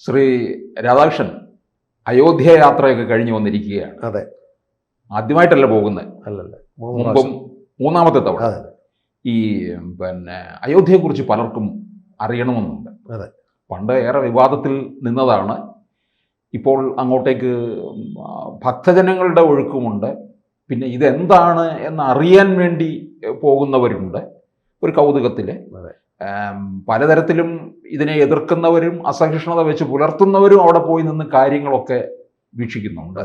ശ്രീ രാധാകൃഷ്ണൻ അയോധ്യ യാത്രയൊക്കെ കഴിഞ്ഞു വന്നിരിക്കുകയാണ്. അതെ, ആദ്യമായിട്ടല്ല പോകുന്നത്, അല്ലല്ല, മുമ്പും മൂന്നാമത്തെ തവണ. അതെ. ഈ അയോധ്യയെക്കുറിച്ച് പലർക്കും അറിയണമെന്നുണ്ട്. അതെ, പണ്ട് ഏറെ വിവാദത്തിൽ നിന്നതാണ്. ഇപ്പോൾ അങ്ങോട്ടേക്ക് ഭക്തജനങ്ങളുടെ ഒഴുക്കുമുണ്ട്. പിന്നെ ഇതെന്താണ് എന്ന് അറിയാൻ വേണ്ടി പോകുന്നവരുണ്ട്, ഒരു കൗതുകത്തിൽ. പലതരത്തിലും ഇതിനെ എതിർക്കുന്നവരും അസഹിഷ്ണുത വെച്ച് പുലർത്തുന്നവരും അവിടെ പോയി നിന്ന് കാര്യങ്ങളൊക്കെ വീക്ഷിക്കുന്നുണ്ട്.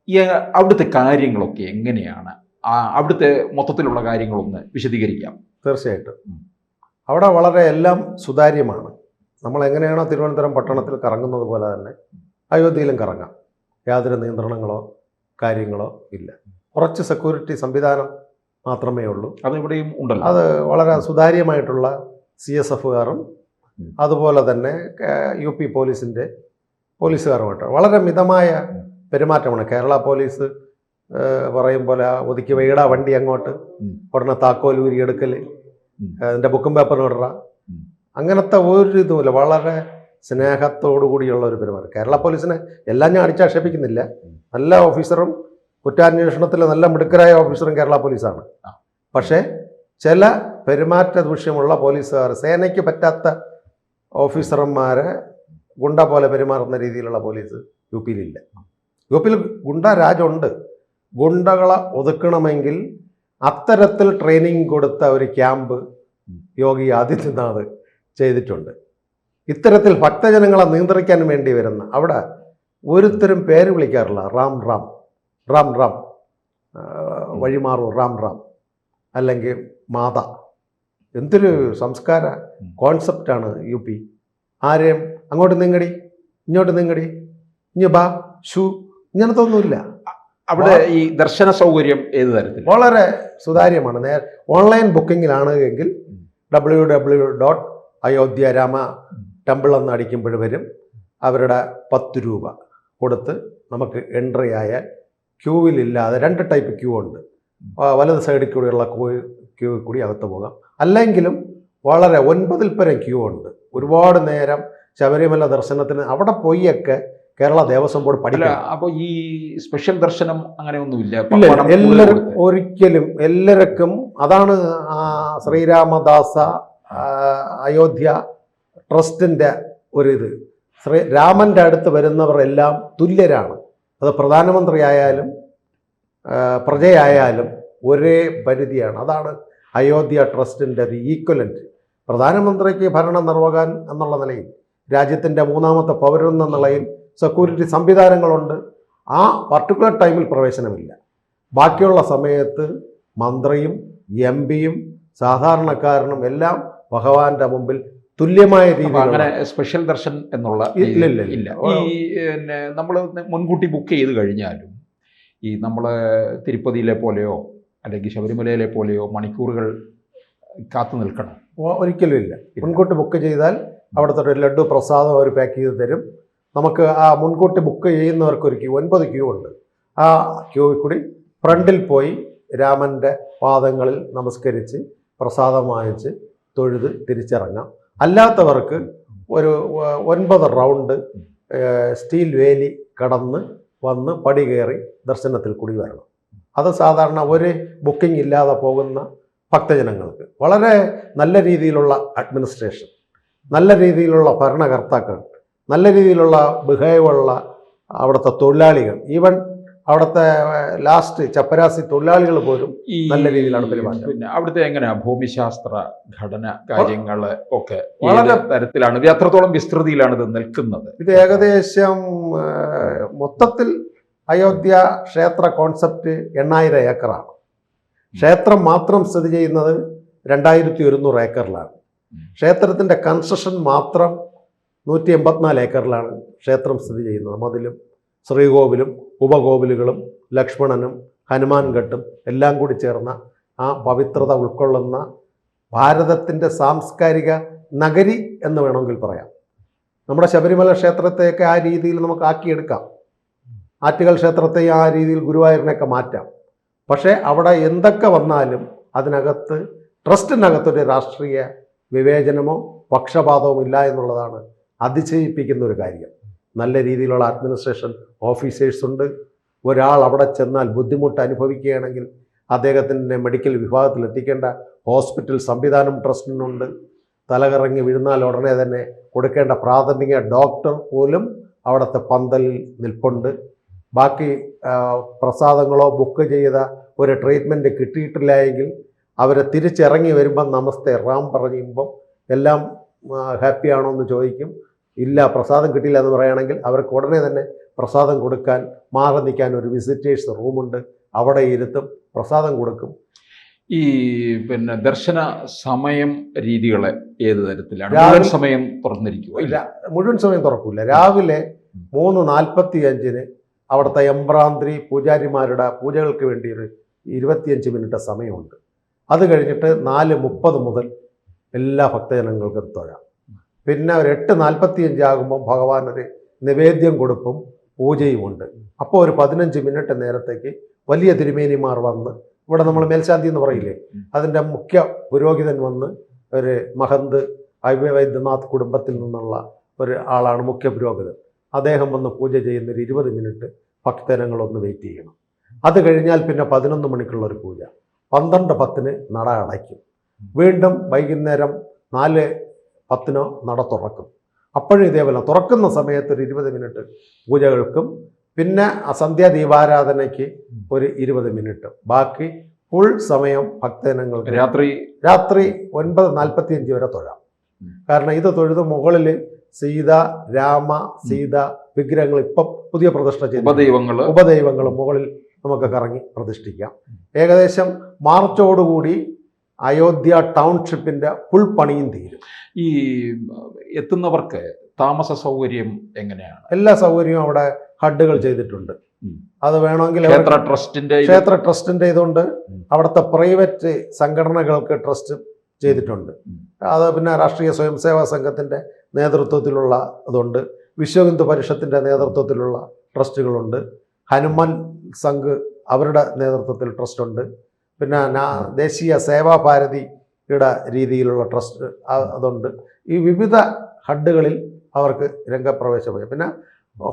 ഈ അവിടുത്തെ കാര്യങ്ങളൊക്കെ എങ്ങനെയാണ്? അവിടുത്തെ മൊത്തത്തിലുള്ള കാര്യങ്ങളൊന്ന് വിശദീകരിക്കാം. തീർച്ചയായിട്ടും. അവിടെ വളരെ എല്ലാം സുതാര്യമാണ്. നമ്മൾ എങ്ങനെയാണോ തിരുവനന്തപുരം പട്ടണത്തിൽ കറങ്ങുന്നത് പോലെ തന്നെ അയോധ്യയിലും കറങ്ങാം. യാതൊരു നിയന്ത്രണങ്ങളോ കാര്യങ്ങളോ ഇല്ല. കുറച്ച് സെക്യൂരിറ്റി സംവിധാനം മാത്രമേ ഉള്ളൂ. അതിവിടെയും ഉണ്ടല്ലോ. അത് വളരെ സുതാര്യമായിട്ടുള്ള CSFകാരും അതുപോലെ തന്നെ UP പോലീസിൻ്റെ പോലീസുകാരുമായിട്ട് വളരെ മിതമായ പെരുമാറ്റമാണ്. കേരള പോലീസ് പറയും പോലെ ഒതുക്കി വൈകിടാ വണ്ടി അങ്ങോട്ട്, ഉടനെ താക്കോൽ ഊരിയെടുക്കൽ, അതിൻ്റെ ബുക്കും പേപ്പറും ഇടറ, അങ്ങനത്തെ ഒരു ഇതുമില്ല. വളരെ സ്നേഹത്തോടു കൂടിയുള്ള ഒരു പെരുമാറ്റം. കേരള പോലീസിനെ എല്ലാം ഞാൻ അടിച്ചാക്ഷേപിക്കുന്നില്ല. നല്ല ഓഫീസറും കുറ്റാന്വേഷണത്തിൽ നല്ല മിടുക്കരായ ഓഫീസറും കേരള പോലീസാണ്. പക്ഷേ ചില പെരുമാറ്റ ദൂഷ്യമുള്ള പോലീസുകാർ, സേനയ്ക്ക് പറ്റാത്ത ഓഫീസർമാരെ ഗുണ്ട പോലെ പെരുമാറുന്ന രീതിയിലുള്ള പോലീസ് UPയിലില്ല. UPയിൽ ഗുണ്ട രാജുണ്ട്. ഗുണ്ടകളെ ഒതുക്കണമെങ്കിൽ അത്തരത്തിൽ ട്രെയിനിങ് കൊടുത്ത ഒരു ക്യാമ്പ് യോഗി ആദിത്യനാഥ് ചെയ്തിട്ടുണ്ട്. ഇത്തരത്തിൽ ഭക്തജനങ്ങളെ നിയന്ത്രിക്കാൻ വേണ്ടി വരുന്ന അവിടെ ഒരുത്തരും പേര് വിളിക്കാറില്ല. റാം റാം റാം റാം, വഴിമാറൂ റാം റാം, അല്ലെങ്കിൽ മാത. എന്തൊരു സംസ്കാര കോൺസെപ്റ്റാണ് UP. ആരെയും അങ്ങോട്ട് നീങ്ങടി, ഇങ്ങോട്ട് നീങ്ങടി, ഇഞ്ഞ് ബാ ഷൂ, ഇങ്ങനത്തെ ഒന്നുമില്ല. അവിടെ ഈ ദർശന സൗകര്യം ഏത് തരത്തിൽ? വളരെ സുതാര്യമാണ്. ഓൺലൈൻ ബുക്കിങ്ങിലാണ് എങ്കിൽ www.ayodhyarama.temple എന്ന് അടിക്കുമ്പോൾ വരും. അവരുടെ 10 രൂപ കൊടുത്ത് നമുക്ക് എൻട്രി ആയാൽ ക്യൂവിലില്ലാതെ 2 ടൈപ്പ് ക്യൂ ഉണ്ട്. വലത് സൈഡിൽ കൂടിയുള്ള ക്യൂ കൂടി അകത്ത് പോകാം. അല്ലെങ്കിലും വളരെ 9 പരം ക്യൂ ഉണ്ട്. ഒരുപാട് നേരം ശബരിമല ദർശനത്തിന് അവിടെ പോയൊക്കെ കേരള ദേവസ്വം ബോർഡ് പഠിക്കില്ല. അപ്പോൾ ഈ സ്പെഷ്യൽ ദർശനം അങ്ങനെയൊന്നുമില്ല. ഒരിക്കലും എല്ലാവർക്കും അതാണ് ശ്രീരാമദാസ അയോധ്യ ട്രസ്റ്റിൻ്റെ ഒരിത്. രാമൻ്റെ അടുത്ത് വരുന്നവർ എല്ലാം തുല്യരാണ്. അത് പ്രധാനമന്ത്രിയായാലും പ്രജയായാലും ഒരേ പരിധിയാണ്. അതാണ് അയോധ്യ ട്രസ്റ്റിൻ്റെ ഒരു ഈക്വലൻറ്റ്. പ്രധാനമന്ത്രിക്ക് ഭരണം നിർവഹിക്കാൻ എന്നുള്ള നിലയിൽ, രാജ്യത്തിൻ്റെ 3ാമത്തെ പൗരൻ എന്ന നിലയിൽ സെക്യൂരിറ്റി സംവിധാനങ്ങളുണ്ട്. ആ പർട്ടിക്കുലർ ടൈമിൽ പ്രവേശനമില്ല. ബാക്കിയുള്ള സമയത്ത് മന്ത്രിയും MPയും സാധാരണക്കാരനും എല്ലാം ഭഗവാന്റെ മുമ്പിൽ തുല്യമായ രീതിയിൽ. അങ്ങനെ സ്പെഷ്യൽ ദർശൻ എന്നുള്ള ഇല്ല. ഈ നമ്മൾ മുൻകൂട്ടി ബുക്ക് ചെയ്ത് കഴിഞ്ഞാലും ഈ നമ്മൾ തിരുപ്പതിയിലെ പോലെയോ അല്ലെങ്കിൽ ശബരിമലയിലെ പോലെയോ മണിക്കൂറുകൾ കാത്തു നിൽക്കണം? ഒരിക്കലും ഇല്ല. മുൻകൂട്ടി ബുക്ക് ചെയ്താൽ അവിടുത്തെ ഒരു ലഡു പ്രസാദം അവർ പാക്ക് ചെയ്ത് തരും. നമുക്ക് ആ മുൻകൂട്ടി ബുക്ക് ചെയ്യുന്നവർക്ക് ഒരു 9 ക്യൂ ഉണ്ട്. ആ ക്യൂവിൽ കൂടി ഫ്രണ്ടിൽ പോയി രാമൻ്റെ പാദങ്ങളിൽ നമസ്കരിച്ച് പ്രസാദം വാങ്ങിച്ച് തൊഴുത് തിരിച്ചിറങ്ങാം. അല്ലാത്തവർക്ക് ഒരു 9 റൗണ്ട് സ്റ്റീൽ വേലി കടന്ന് വന്ന് പടി കയറി ദർശനത്തിൽ കൂടി വരണം. അത് സാധാരണ ഒരു ബുക്കിംഗ് ഇല്ലാതെ പോകുന്ന ഭക്തജനങ്ങൾക്ക് വളരെ നല്ല രീതിയിലുള്ള അഡ്മിനിസ്ട്രേഷൻ, നല്ല രീതിയിലുള്ള ഭരണകർത്താക്കൾ, നല്ല രീതിയിലുള്ള ബിഹേവുള്ള അവിടുത്തെ തൊഴിലാളികൾ, ഈവൻ അവിടുത്തെ ലാസ്റ്റ് ചപ്പരാസി തൊഴിലാളികൾ പോലും നല്ല രീതിയിലാണ് പെരുമാറ്റം. പിന്നെ അവിടുത്തെ എങ്ങനെയാ ഭൂമിശാസ്ത്ര ഘടന കാര്യങ്ങൾ ഒക്കെ വളരെ തരത്തിലാണ്, എത്രത്തോളം വിസ്തൃതിയിലാണ് ഇത് നിൽക്കുന്നത്? ഇത് ഏകദേശം മൊത്തത്തിൽ അയോധ്യ ക്ഷേത്ര കോൺസെപ്റ്റ് 8000 ഏക്കറാണ്. ക്ഷേത്രം മാത്രം സ്ഥിതി ചെയ്യുന്നത് 2100 ഏക്കറിലാണ്. ക്ഷേത്രത്തിൻ്റെ കൺസ്ട്രക്ഷൻ മാത്രം 184 ഏക്കറിലാണ് ക്ഷേത്രം സ്ഥിതി ചെയ്യുന്നത്. മതിലും ശ്രീകോവിലും ഉപകോവിലുകളും ലക്ഷ്മണനും ഹനുമാൻ ഘട്ടും എല്ലാം കൂടി ചേർന്ന ആ പവിത്രത ഉൾക്കൊള്ളുന്ന ഭാരതത്തിൻ്റെ സാംസ്കാരിക നഗരി എന്ന് വേണമെങ്കിൽ പറയാം. നമ്മുടെ ശബരിമല ക്ഷേത്രത്തെയൊക്കെ ആ രീതിയിൽ നമുക്ക് ആക്കിയെടുക്കാം. ആറ്റുകാൽ ക്ഷേത്രത്തെ ആ രീതിയിൽ ഗുരുവായൂരിനെയൊക്കെ മാറ്റാം. പക്ഷേ അവിടെ എന്തൊക്കെ വന്നാലും അതിനകത്ത് ട്രസ്റ്റിനകത്തൊരു രാഷ്ട്രീയ വിവേചനമോ പക്ഷപാതവും ഇല്ല എന്നുള്ളതാണ് അതിശയിപ്പിക്കുന്ന ഒരു കാര്യം. നല്ല രീതിയിലുള്ള അഡ്മിനിസ്ട്രേഷൻ ഓഫീസേഴ്സ് ഉണ്ട്. ഒരാൾ അവിടെ ചെന്നാൽ ബുദ്ധിമുട്ട് അനുഭവിക്കുകയാണെങ്കിൽ അദ്ദേഹത്തിൻ്റെ മെഡിക്കൽ വിഭാഗത്തിൽ എത്തിക്കേണ്ട ഹോസ്പിറ്റൽ സംവിധാനം ട്രസ്റ്റിനുണ്ട്. തലകറങ്ങി വീഴുന്നാൽ ഉടനെ തന്നെ കൊടുക്കേണ്ട പ്രാഥമിക ഡോക്ടർ പോലും അവിടുത്തെ പന്തലിൽ നിൽപ്പുണ്ട്. ബാക്കി പ്രസാദങ്ങളോ ബുക്ക് ചെയ്ത ഒരു ട്രീറ്റ്മെൻറ്റ് കിട്ടിയിട്ടില്ല എങ്കിൽ അവരെ തിരിച്ചിറങ്ങി വരുമ്പം നമസ്തേ റാം പറയുമ്പം എല്ലാം ഹാപ്പിയാണോ എന്ന് ചോദിക്കും. ഇല്ല, പ്രസാദം കിട്ടിയില്ല എന്ന് പറയുകയാണെങ്കിൽ അവർക്ക് ഉടനെ തന്നെ പ്രസാദം കൊടുക്കാൻ മാറി നിൽക്കാൻ ഒരു വിസിറ്റേഴ്സ് റൂമുണ്ട്, അവിടെ ഇരുത്തും, പ്രസാദം കൊടുക്കും. ഈ പിന്നെ ദർശന സമയം രീതികളെ ഏത് തരത്തിലാണ്? മുഴുവൻ സമയം തുറന്നിരിക്കുക? മുഴുവൻ സമയം തുറക്കില്ല. രാവിലെ 3:45 അവിടുത്തെ എംബ്രാന്തി പൂജാരിമാരുടെ പൂജകൾക്ക് വേണ്ടി ഒരു 25 മിനിറ്റ് സമയമുണ്ട്. അത് കഴിഞ്ഞിട്ട് 4:30 മുതൽ എല്ലാ ഭക്തജനങ്ങൾക്കും തൊഴാം. പിന്നെ ഒരു 8:45 ആകുമ്പോൾ ഭഗവാൻ ഒരു നിവേദ്യം കൊടുപ്പും പൂജയുമുണ്ട്. അപ്പോൾ ഒരു 15 മിനിറ്റ് നേരത്തേക്ക് വലിയ തിരുമേനിമാർ വന്ന്, ഇവിടെ നമ്മൾ മേൽശാന്തി എന്ന് പറയില്ലേ, അതിൻ്റെ മുഖ്യ പുരോഹിതൻ വന്ന്, ഒരു മഹന്ത് വൈദ്യനാഥ് കുടുംബത്തിൽ നിന്നുള്ള ഒരു ആളാണ് മുഖ്യ പുരോഹിതൻ. അദ്ദേഹം വന്ന് പൂജ ചെയ്യുന്ന ഒരു 20 മിനിറ്റ് ഭക്തജനങ്ങളൊന്ന് വെയിറ്റ് ചെയ്യണം. അത് കഴിഞ്ഞാൽ പിന്നെ 11 മണിക്കുള്ള ഒരു പൂജ. 12:10 നട അടയ്ക്കും. വീണ്ടും വൈകുന്നേരം 4:10 നട തുറക്കും. അപ്പോഴും ഇതേപോലെ തുറക്കുന്ന സമയത്ത് ഒരു 20 മിനിറ്റ് പൂജകൾക്കും പിന്നെ സന്ധ്യാ ദീപാരാധനയ്ക്ക് ഒരു 20 മിനിറ്റ്. ബാക്കി ഫുൾ സമയം ഭക്തജനങ്ങൾക്ക് രാത്രി 9:45 വരെ തൊഴാം. കാരണം ഇത് തൊഴുത് മുകളിൽ സീത, രാമ, സീത വിഗ്രഹങ്ങൾ ഇപ്പം പുതിയ പ്രതിഷ്ഠ ചെയ്ത് ഉപദൈവങ്ങൾ മുകളിൽ നമുക്ക് കറങ്ങി പ്രതിഷ്ഠിക്കാം. ഏകദേശം മാർച്ചോടുകൂടി അയോധ്യ ടൗൺഷിപ്പിന്റെ ഫുൾ പണിയും തീരും. ഈ എത്തുന്നവർക്ക് താമസ സൗകര്യം എങ്ങനെയാണ്? എല്ലാ സൗകര്യവും അവിടെ ഹഡുകൾ ചെയ്തിട്ടുണ്ട്. അത് വേണമെങ്കിൽ ക്ഷേത്ര ട്രസ്റ്റിന്റെ ഇതുണ്ട്. അവിടുത്തെ പ്രൈവറ്റ് സംഘടനകൾക്ക് ട്രസ്റ്റ് ചെയ്തിട്ടുണ്ട്. അത് പിന്നെ രാഷ്ട്രീയ സ്വയം സേവാ സംഘത്തിന്റെ നേതൃത്വത്തിലുള്ള ഇതുണ്ട്. വിശ്വ ഹിന്ദു പരിഷത്തിന്റെ നേതൃത്വത്തിലുള്ള ട്രസ്റ്റുകളുണ്ട്. ഹനുമാൻ സംഘ് അവരുടെ നേതൃത്വത്തിൽ ട്രസ്റ്റ് ഉണ്ട്. പിന്നെ ദേശീയ സേവാ ഭാരതിയുടെ രീതിയിലുള്ള ട്രസ്റ്റ് അതുണ്ട്. ഈ വിവിധ ഹഡുകളിൽ അവർക്ക് രംഗപ്രവേശം. പിന്നെ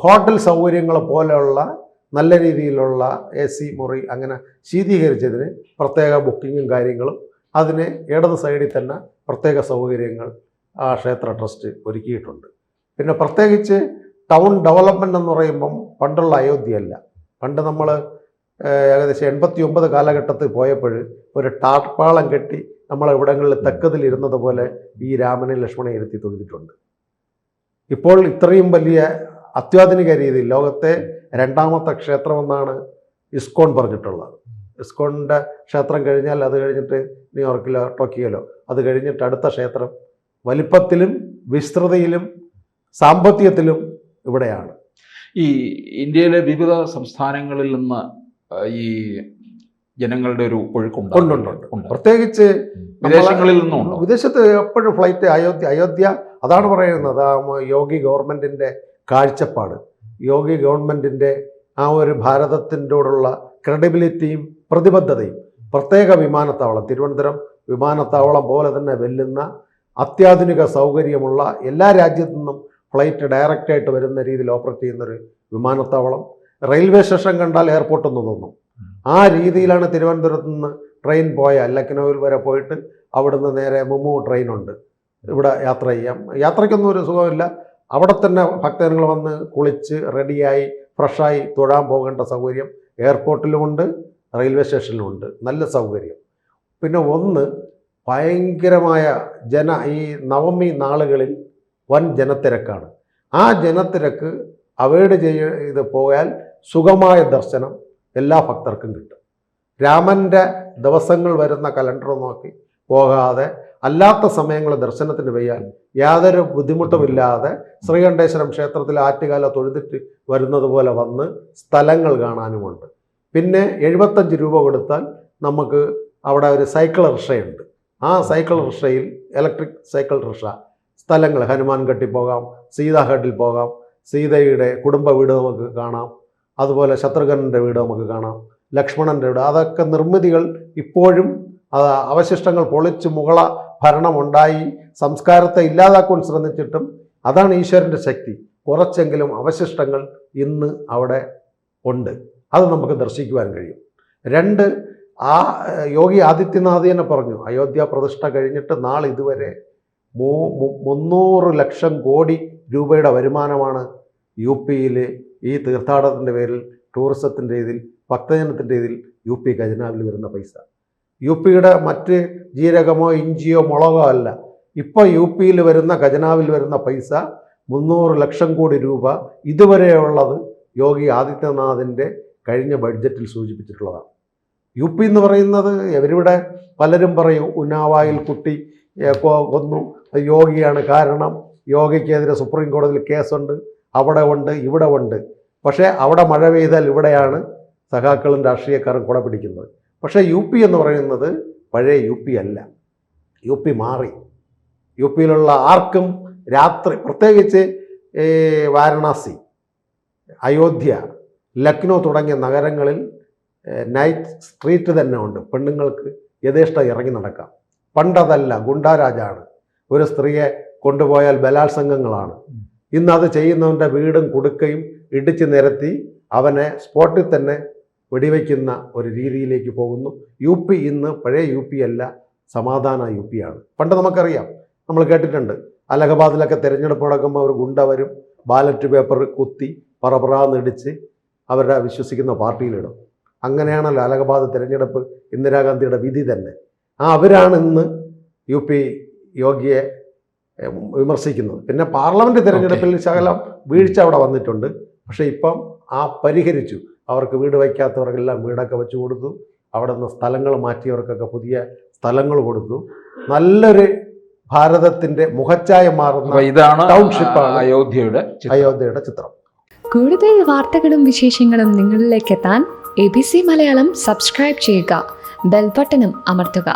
ഹോട്ടൽ സൗകര്യങ്ങൾ പോലെയുള്ള നല്ല രീതിയിലുള്ള AC മുറി അങ്ങനെ ശീതീകരിച്ചതിന് പ്രത്യേക ബുക്കിങ്ങും കാര്യങ്ങളും, അതിന് ഇടത് സൈഡിൽ തന്നെ പ്രത്യേക സൗകര്യങ്ങൾ ആ ക്ഷേത്ര ട്രസ്റ്റ് ഒരുക്കിയിട്ടുണ്ട്. പിന്നെ പ്രത്യേകിച്ച് ടൗൺ ഡെവലപ്മെൻ്റ് എന്ന് പറയുമ്പം പണ്ടുള്ള അയോധ്യയല്ല. പണ്ട് നമ്മൾ ഏകദേശം 89 കാലഘട്ടത്തിൽ പോയപ്പോൾ ഒരു ടാർപ്പാളം കെട്ടി നമ്മളിവിടങ്ങളിൽ തെക്കതിലിരുന്നത് പോലെ ഈ രാമനെ ലക്ഷ്മണനെ ഇരുത്തി തൊഴുതിട്ടുണ്ട്. ഇപ്പോൾ ഇത്രയും വലിയ അത്യാധുനിക രീതിയിൽ ലോകത്തെ 2ാമത്തെ ക്ഷേത്രമെന്നാണ് ഇസ്കോൺ പറഞ്ഞിട്ടുള്ളത്. ഇസ്കോണിൻ്റെ ക്ഷേത്രം കഴിഞ്ഞാൽ അത് കഴിഞ്ഞിട്ട് ന്യൂയോർക്കിലോ ടോക്കിയോയിലോ, അത് കഴിഞ്ഞിട്ട് അടുത്ത ക്ഷേത്രം വലിപ്പത്തിലും വിസ്തൃതിയിലും സാമ്പത്തികത്തിലും ഇവിടെയാണ്. ഈ ഇന്ത്യയിലെ വിവിധ സംസ്ഥാനങ്ങളിൽ നിന്ന് ഈ ജനങ്ങളുടെ ഒരു ഒഴുക്കുണ്ട്. പ്രത്യേകിച്ച് വിദേശങ്ങളിൽ നിന്നുണ്ട്. വിദേശത്ത് എപ്പോഴും ഫ്ലൈറ്റ് അയോധ്യ അതാണ് പറയുന്നത്. യോഗി ഗവൺമെൻറ്റിൻ്റെ കാഴ്ചപ്പാട്, യോഗി ഗവൺമെൻറ്റിൻ്റെ ആ ഒരു ഭാരതത്തിൻ്റെയോടുള്ള ക്രെഡിബിലിറ്റിയും പ്രതിബദ്ധതയും, പ്രത്യേക വിമാനത്താവളം തിരുവനന്തപുരം വിമാനത്താവളം പോലെ തന്നെ വെല്ലുന്ന അത്യാധുനിക സൗകര്യമുള്ള എല്ലാ രാജ്യത്തു നിന്നും ഫ്ലൈറ്റ് ഡയറക്റ്റായിട്ട് വരുന്ന രീതിയിൽ ഓപ്പറേറ്റ് ചെയ്യുന്നൊരു വിമാനത്താവളം. റെയിൽവേ സ്റ്റേഷൻ കണ്ടാൽ എയർപോർട്ട് എന്ന് തോന്നും. ആ രീതിയിലാണ് തിരുവനന്തപുരത്ത് നിന്ന് ട്രെയിൻ പോയാൽ ലക്നൌവിൽ വരെ പോയിട്ട് അവിടുന്ന് നേരെ മുമ്പ് ട്രെയിനുണ്ട്. ഇവിടെ യാത്ര ചെയ്യാം. യാത്രയ്ക്കൊന്നും ഒരു സുഖമില്ല. അവിടെ തന്നെ ഭക്തജനങ്ങൾ വന്ന് കുളിച്ച് റെഡിയായി ഫ്രഷായി തൊഴാൻ പോകേണ്ട സൗകര്യം എയർപോർട്ടിലുമുണ്ട്, റെയിൽവേ സ്റ്റേഷനിലുമുണ്ട്. നല്ല സൗകര്യം. പിന്നെ ഒന്ന് ഭയങ്കരമായ ഈ നവമി നാളുകളിൽ വൻ ജനത്തിരക്കാണ്. ആ ജനത്തിരക്ക് അവോയ്ഡ് ചെയ്ത് പോയാൽ സുഖമായ ദർശനം എല്ലാ ഭക്തർക്കും കിട്ടും. രാമൻ്റെ ദിവസങ്ങൾ വരുന്ന കലണ്ടർ നോക്കി പോകാതെ അല്ലാത്ത സമയങ്ങൾ ദർശനത്തിന് പോയാൽ യാതൊരു ബുദ്ധിമുട്ടുമില്ലാതെ ശ്രീകണ്ഠേശ്വരം ക്ഷേത്രത്തിൽ ആറ്റുകാല തൊഴുതിട്ട് വരുന്നത് പോലെ വന്ന് സ്ഥലങ്ങൾ കാണാനുമുണ്ട്. പിന്നെ 75 രൂപ കൊടുത്താൽ നമുക്ക് അവിടെ ഒരു സൈക്കിൾ റിക്ഷയുണ്ട്. ആ സൈക്കിൾ റിക്ഷയിൽ ഇലക്ട്രിക് സൈക്കിൾ റിക്ഷ സ്ഥലങ്ങൾ ഹനുമാൻ ഘട്ടിൽ പോകാം, സീതാഘട്ടിൽ പോകാം, സീതയുടെ കുടുംബ വീട് നമുക്ക് കാണാം, അതുപോലെ ശത്രുഘ്നൻ്റെ വീട് നമുക്ക് കാണാം, ലക്ഷ്മണൻ്റെ വീട്. അതൊക്കെ നിർമ്മിതികൾ ഇപ്പോഴും അവശിഷ്ടങ്ങൾ പൊളിച്ച് മുഗള ഭരണമുണ്ടായി സംസ്കാരത്തെ ഇല്ലാതാക്കാൻ ശ്രമിച്ചിട്ടും അതാണ് ഈശ്വരൻ്റെ ശക്തി. കുറച്ചെങ്കിലും അവശിഷ്ടങ്ങൾ ഇന്ന് അവിടെ ഉണ്ട്, അത് നമുക്ക് ദർശിക്കുവാൻ കഴിയും. 2, ആ യോഗി ആദിത്യനാഥ് തന്നെ പറഞ്ഞു, അയോധ്യ പ്രതിഷ്ഠ കഴിഞ്ഞിട്ട് നാളിതുവരെ 300 ലക്ഷം കോടി രൂപയുടെ വരുമാനമാണ് യു പിയിൽ ഈ തീർത്ഥാടനത്തിൻ്റെ പേരിൽ, ടൂറിസത്തിൻ്റെ ഇതിൽ, ഭക്തജനത്തിൻ്റെ ഇതിൽ യു പി ഖജനാവിൽ വരുന്ന പൈസ. യു പിയുടെ മറ്റ് ജീരകമോ ഇഞ്ചിയോ മുളകോ അല്ല, ഇപ്പോൾ യു പിയിൽ വരുന്ന ഖജനാവിൽ വരുന്ന പൈസ 300 ലക്ഷം കോടി രൂപ ഇതുവരെയുള്ളത് യോഗി ആദിത്യനാഥിൻ്റെ കഴിഞ്ഞ ബഡ്ജറ്റിൽ സൂചിപ്പിച്ചിട്ടുള്ളതാണ്. യു പി എന്ന് പറയുന്നത്, ഇവരിവിടെ പലരും പറയും ഉന്നാവായിൽ കുട്ടി കൊന്നു, യോഗിയാണ് കാരണം, യോഗിക്കെതിരെ സുപ്രീം കോടതിയിൽ കേസുണ്ട്, അവിടെ ഉണ്ട്, ഇവിടെ ഉണ്ട്. പക്ഷേ അവിടെ മഴ പെയ്താൽ ഇവിടെയാണ് സഖാക്കളും രാഷ്ട്രീയക്കാരും കുട പിടിക്കുന്നത്. പക്ഷേ യു പി എന്ന് പറയുന്നത് പഴയ യു പി അല്ല, യു പി മാറി. യു പിയിലുള്ള ആർക്കും രാത്രി, പ്രത്യേകിച്ച് വാരണാസി, അയോധ്യ, ലക്നൗ തുടങ്ങിയ നഗരങ്ങളിൽ നൈറ്റ് സ്ട്രീറ്റ് തന്നെ ഉണ്ട്. പെണ്ണുങ്ങൾക്ക് യഥേഷ്ടം ഇറങ്ങി നടക്കാം. പണ്ടതല്ല, ഗുണ്ടാരാജാണ്. ഒരു സ്ത്രീയെ കൊണ്ടുപോയാൽ ബലാത്സംഗങ്ങളാണ്. ഇന്ന് അത് ചെയ്യുന്നവൻ്റെ വീടും കുടുക്കയും ഇടിച്ചു നിരത്തി അവനെ സ്പോട്ടിൽ തന്നെ വെടിവെക്കുന്ന ഒരു രീതിയിലേക്ക് പോകുന്നു. യു പി ഇന്ന് പഴയ യു പി അല്ല, സമാധാന യു പി ആണ്. പണ്ട് നമുക്കറിയാം, നമ്മൾ കേട്ടിട്ടുണ്ട്, അലഹബാദിലൊക്കെ തിരഞ്ഞെടുപ്പ് നടക്കുമ്പോൾ ഒരു ഗുണ്ട വരും, ബാലറ്റ് പേപ്പർ കുത്തി പറപറാന്നിടിച്ച് അവരുടെ വിശ്വസിക്കുന്ന പാർട്ടിയിലിടും. അങ്ങനെയാണല്ലോ അലഹബാദ് തിരഞ്ഞെടുപ്പ്, ഇന്ദിരാഗാന്ധിയുടെ വിധി തന്നെ. അവരാണ് ഇന്ന് യു പി യോഗിയെ വിമർശിക്കുന്നത്. പിന്നെ പാർലമെൻറ്റ് തിരഞ്ഞെടുപ്പിൽ ശകലം വീഴ്ച അവിടെ വന്നിട്ടുണ്ട്. പക്ഷേ ഇപ്പം പരിഹരിച്ചു. അവർക്ക് വീട് വയ്ക്കാത്തവർക്കെല്ലാം വീടൊക്കെ വെച്ച് കൊടുത്തു. അവിടെ നിന്ന് സ്ഥലങ്ങൾ മാറ്റിയവർക്കൊക്കെ പുതിയ സ്ഥലങ്ങൾ കൊടുത്തു. നല്ലൊരു ഭാരതത്തിൻ്റെ മുഖച്ഛായ മാറുന്ന ഇതാണ് ടൗൺഷിപ്പാണ് അയോധ്യയുടെ ചിത്രം. കൂടുതൽ വാർത്തകളും വിശേഷങ്ങളും നിങ്ങളിലേക്ക് എത്താൻ ABC മലയാളം സബ്സ്ക്രൈബ് ചെയ്യുക, ബെൽ ബട്ടണും അമർത്തുക.